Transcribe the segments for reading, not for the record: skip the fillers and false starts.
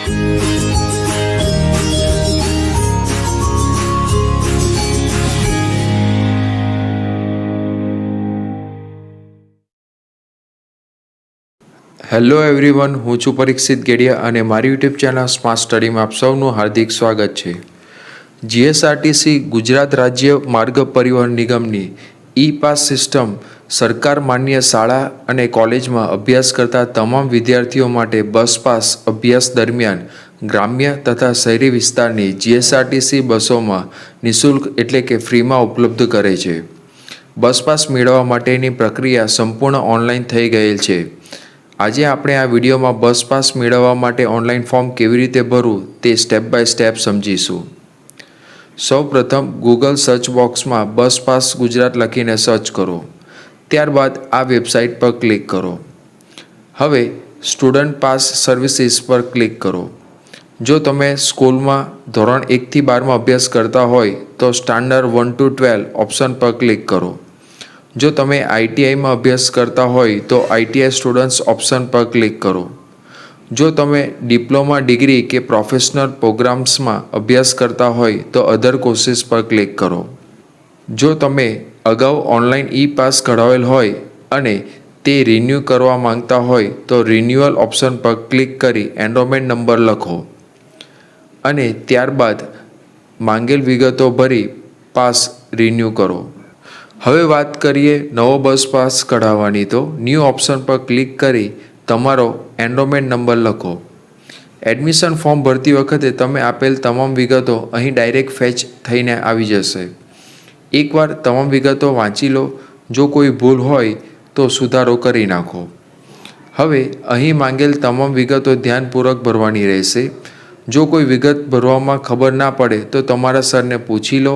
Hello everyone, હું છું પરીક્ષિત ગેડિયા અને મારી યુટ્યુબ ચેનલ સ્માર્ટ સ્ટડીમાં આપ સૌનું હાર્દિક સ્વાગત છે। જીએસઆરટીસી ગુજરાત રાજ્ય માર્ગ પરિવહન નિગમની ઈ પાસ સિસ્ટમ સરકાર માન્ય શાળા અને કોલેજમાં અભ્યાસ કરતા તમામ વિદ્યાર્થીઓ માટે બસ પાસ અભ્યાસ દરમિયાન ગ્રામ્ય તથા શહેરી વિસ્તારની જીએસઆરટીસી બસોમાં નિઃશુલ્ક એટલે કે ફ્રીમાં ઉપલબ્ધ કરે છે। બસ પાસ મેળવવા માટેની પ્રક્રિયા સંપૂર્ણ ઓનલાઈન થઈ ગયેલ છે। આજે આપણે આ વિડીયોમાં બસ પાસ મેળવવા માટે ઓનલાઈન ફોર્મ કેવી રીતે ભરવું તે સ્ટેપ બાય સ્ટેપ સમજીશું। સૌપ્રથમ ગૂગલ સર્ચ બોક્સમાં બસ પાસ ગુજરાત લખીને સર્ચ કરો, ત્યારબાદ આ વેબસાઇટ પર ક્લિક કરો। હવે સ્ટુડન્ટ પાસ સર્વિસીસ પર ક્લિક કરો। જો તમે સ્કૂલમાં ધોરણ 1 થી 12માં અભ્યાસ કરતા હોય તો સ્ટાન્ડર્ડ 1 to 12 ઓપ્શન પર ક્લિક કરો। જો તમે આઈટીઆઈમાં અભ્યાસ કરતા હોય તો આઈટીઆઈ સ્ટુડન્ટ્સ ઓપ્શન પર ક્લિક કરો। જો તમે ડિપ્લોમા ડિગ્રી કે પ્રોફેશનલ પ્રોગ્રામ્સમાં અભ્યાસ કરતા હોય તો અધર કોર્સીસ પર ક્લિક કરો। જો તમે અગાઉ ઓનલાઈન ઈ પાસ કઢાવેલ હોય અને તે રિન્યૂ કરવા માંગતા હોય તો રિન્યુઅલ ઓપ્શન પર ક્લિક કરી એનરોલમેન્ટ નંબર લખો અને ત્યારબાદ માંગેલ વિગતો ભરી પાસ રિન્યૂ કરો। હવે વાત કરીએ નવો બસ પાસ કઢાવવાની, તો ન્યૂ ઓપ્શન પર ક્લિક કરી તમારો એનરોલમેન્ટ નંબર લખો। એડમિશન ફોર્મ ભરતી વખતે તમે આપેલ તમામ વિગતો અહીં ડાયરેક્ટ ફેચ થઈને આવી જશે। એકવાર તમામ વિગતો વાંચી લો, જો કોઈ ભૂલ હોય તો સુધારો કરી નાખો। હવે અહીં માંગેલ તમામ વિગતો ધ્યાનપૂર્વક ભરવાની રહેશે। જો કોઈ વિગત ભરવામાં ખબર ના પડે તો તમારા સરને પૂછી લો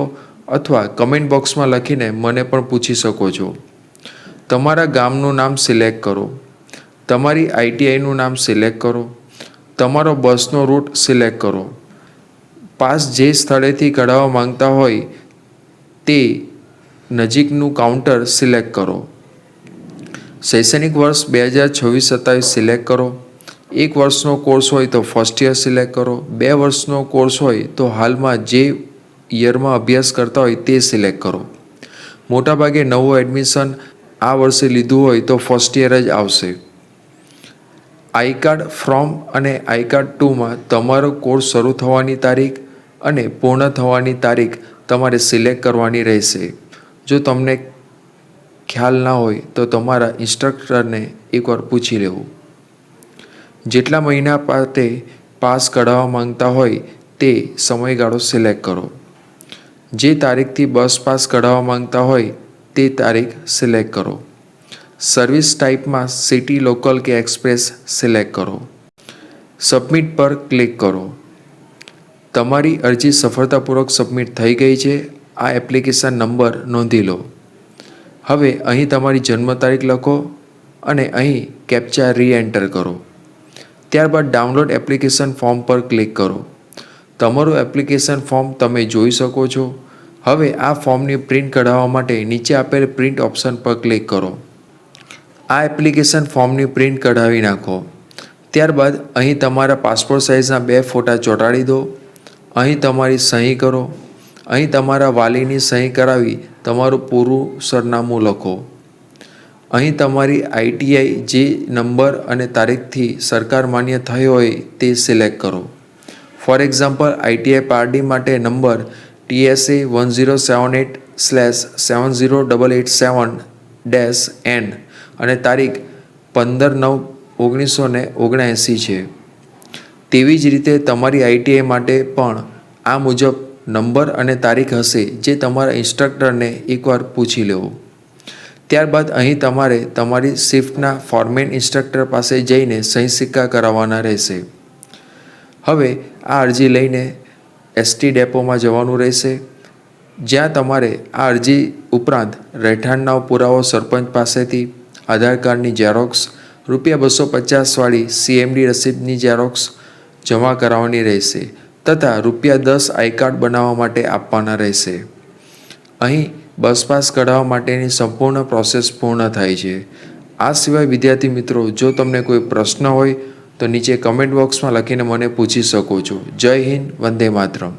અથવા કમેન્ટ બોક્સમાં લખીને મને પણ પૂછી શકો છો। તમારા ગામનું નામ સિલેક્ટ કરો, તમારી આઈટીઆઈનું નામ સિલેક્ટ કરો, તમારો બસનો રૂટ સિલેક્ટ કરો, પાસ જે સ્થળેથી કઢાવવા માંગતા હોય તે નજીકનું કાઉન્ટર સિલેક્ટ કરો, શૈક્ષણિક વર્ષ 2026-27 સિલેક્ટ કરો, 1 વર્ષનો કોર્સ હોય તો ફર્સ્ટ યર સિલેક્ટ કરો, 2 વર્ષનો કોર્સ હોય તો હાલમાં જે યરમાં અભ્યાસ કરતા હોય તે સિલેક્ટ કરો। મોટાભાગે નવું એડમિશન આ વર્ષે લીધું હોય તો ફર્સ્ટ યર જ આવશે। આઈ કાર્ડ ફ્રોમ અને આઈ કાર્ડ 2માં તમારો કોર્સ શરૂ થવાની તારીખ અને પૂર્ણ થવાની તારીખ તમારે સિલેક્ટ કરવાની રહેશે। જો તમને ખ્યાલ ના હોય તો તમારા ઇન્સ્ટ્રક્ટરને એકવાર પૂછી લેવું। જેટલા મહિના માટે પાસ કઢાવવા માંગતા હોય તે સમયગાળો સિલેક્ટ કરો। જે તારીખથી બસ પાસ કઢાવવા માંગતા હોય તે તારીખ સિલેક્ટ કરો। સર્વિસ ટાઈપમાં સિટી, લોકલ કે એક્સપ્રેસ સિલેક્ટ કરો। સબમિટ પર ક્લિક કરો। તમારી અરજી સફળતાપૂર્વક સબમિટ થઈ ગઈ છે। આ એપ્લિકેશન નંબર નોંધી લો। હવે અહીં તમારી જન્મ તારીખ લખો અને અહીં કેપ્ચા રી-એન્ટર કરો। ત્યારબાદ ડાઉનલોડ એપ્લિકેશન ફોર્મ પર ક્લિક કરો। તમારું એપ્લિકેશન ફોર્મ તમે જોઈ શકો છો। હવે આ ફોર્મની પ્રિન્ટ કઢાવવા માટે નીચે આપેલ પ્રિન્ટ ઓપ્શન પર ક્લિક કરો। આ એપ્લિકેશન ફોર્મની પ્રિન્ટ કઢાવી નાખો। ત્યારબાદ અહીં તમારા પાસપોર્ટ સાઇઝના 2 ફોટા ચોંટાડી દો। અહીં તમારી સહી કરો। અહીં તમારા વાલીની સહી કરાવી તમારું પૂરું સરનામું લખો। અહીં તમારી આઈટીઆઈ જે નંબર અને તારીખથી સરકાર માન્ય થઈ હોય તે સિલેક્ટ કરો। ફોર એક્ઝામ્પલ, આઈટીઆઈ પારડી માટે નંબર TSA 1078/70887-N અને તારીખ 15/9/1979 છે। તેવી જ રીતે તમારી આઈટીઆઈ માટે પણ આ મુજબ નંબર અને તારીખ હશે, જે તમારા ઇન્સ્ટ્રક્ટરને એકવાર પૂછી લેવો। ત્યારબાદ અહીં તમારે તમારી શિફ્ટના ફોરમેન ઇન્સ્ટ્રક્ટર પાસે જઈને સહી સિક્કા કરાવવાના રહેશે। હવે આ અરજી લઈને એસટી ડેપોમાં જવાનું રહેશે, જ્યાં તમારે આ અરજી ઉપરાંત રહેઠાણનો પુરાવો સરપંચ પાસેથી, આધાર કાર્ડની ઝેરોક્સ, ₹250 વાળી CMD રસીદની ઝેરોક્સ જમા કરાવવાની રહેશે તથા ₹10 આઈ કાર્ડ બનાવવા માટે આપવાના રહેશે। અહીં બસ પાસ કઢાવવા માટેની સંપૂર્ણ પ્રોસેસ પૂર્ણ થાય છે। આ સિવાય વિદ્યાર્થી મિત્રો, જો તમને કોઈ પ્રશ્ન હોય તો નીચે કમેન્ટ બોક્સમાં લખીને મને પૂછી શકો છો. જય હિન્દ, વંદે માતરમ.